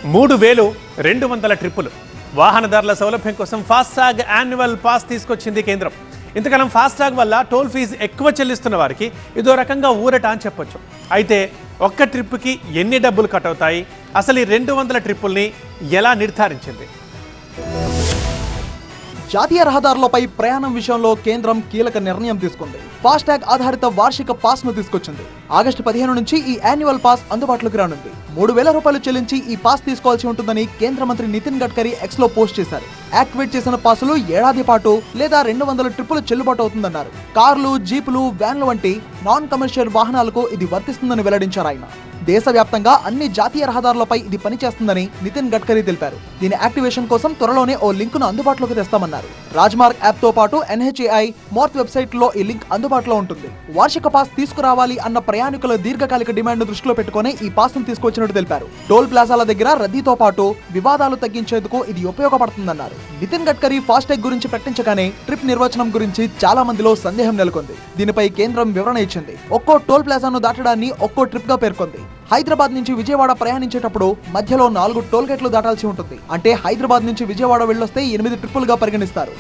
3200 ట్రిప్పులు. వాహనదారుల సౌలభ్యం కోసం ఫాస్టాగ్ యాన్యువల్ పాస్ తీసుకొచ్చింది కేంద్రం. ఇంతకాలం ఫాస్టాగ్ వల్ల టోల్ ఫీజు ఎక్కువ చెల్లిస్తున్న వారికి ఇదో రకంగా ఊరట అని చెప్పొచ్చు. అయితే ఒక్క ట్రిప్కి ఎన్ని డబ్బులు కట్ అవుతాయి, అసలు ఈ 200 ట్రిప్పుల్ని ఎలా నిర్ధారించింది? జాతీయ రహదారులపై ప్రయాణం విషయంలో కేంద్రం కీలక నిర్ణయం తీసుకుంది. ఫాస్టాగ్ ఆధారిత వార్షిక పాస్ ను తీసుకొచ్చింది. ఆగస్టు 15 నుంచి ఈ యాన్యువల్ పాస్ అందుబాటులోకి రానుంది. 3000 రూపాయలు చెల్లించి ఈ పాస్ తీసుకోవాల్సి ఉంటుందని కేంద్ర మంత్రి నితిన్ గడ్కరీ ఎక్స్ లో పోస్ట్ చేశారు. యాక్టివేట్ చేసిన పాసులు ఏడాది పాటు లేదా 200 ట్రిప్పులు చెల్లుబాటు అవుతుందన్నారు. కార్లు, జీపులు, వ్యాన్లు వంటి నాన్ కమర్షియల్ వాహనాలకు ఇది వర్తిస్తుందని వెల్లడించారు ఆయన. దేశవ్యాప్తంగా అన్ని జాతీయ రహదారులపై ఇది పనిచేస్తుందని నితిన్ గడ్కరీ తెలిపారు. దీని యాక్టివేషన్ కోసం త్వరలోనే ఓ లింక్ ను అందుబాటులోకి తెస్తామన్నారు. రాజ్మార్గ్ యాప్ తో పాటు NHAI మోర్త్ వెబ్సైట్ లో ఈ లింక్ అందుబాటులో ఉంటుంది. వార్షిక పాస్ తీసుకురావాలి అన్న ప్రయాణికుల దీర్ఘకాలిక డిమాండ్ ను దృష్టిలో పెట్టుకుని ఈ పాస్ ను తీసుకొచ్చినట్టు తెలిపారు. టోల్ ప్లాజాల దగ్గర రద్దీతో పాటు వివాదాలు తగ్గించేందుకు ఇది ఉపయోగపడుతుందన్నారు. నితిన్ గడ్కరీ ఫాస్టాగ్ గురించి ప్రకటించగానే ట్రిప్ నిర్వచనం గురించి చాలా మందిలో సందేహం నెలకొంది. దీనిపై కేంద్రం వివరణ ఇచ్చింది. ఒక్కో టోల్ ప్లాజాను దాటడాన్ని ఒక్కో ట్రిప్ గా పేర్కొంది. హైదరాబాద్ నుంచి విజయవాడ ప్రయాణించేటప్పుడు మధ్యలో 4 టోల్ గేట్లు దాటాల్సి ఉంటుంది. అంటే హైదరాబాద్ నుంచి విజయవాడ వెళ్ళొస్తే 8 ట్రిప్పులుగా పరిగణిస్తారు.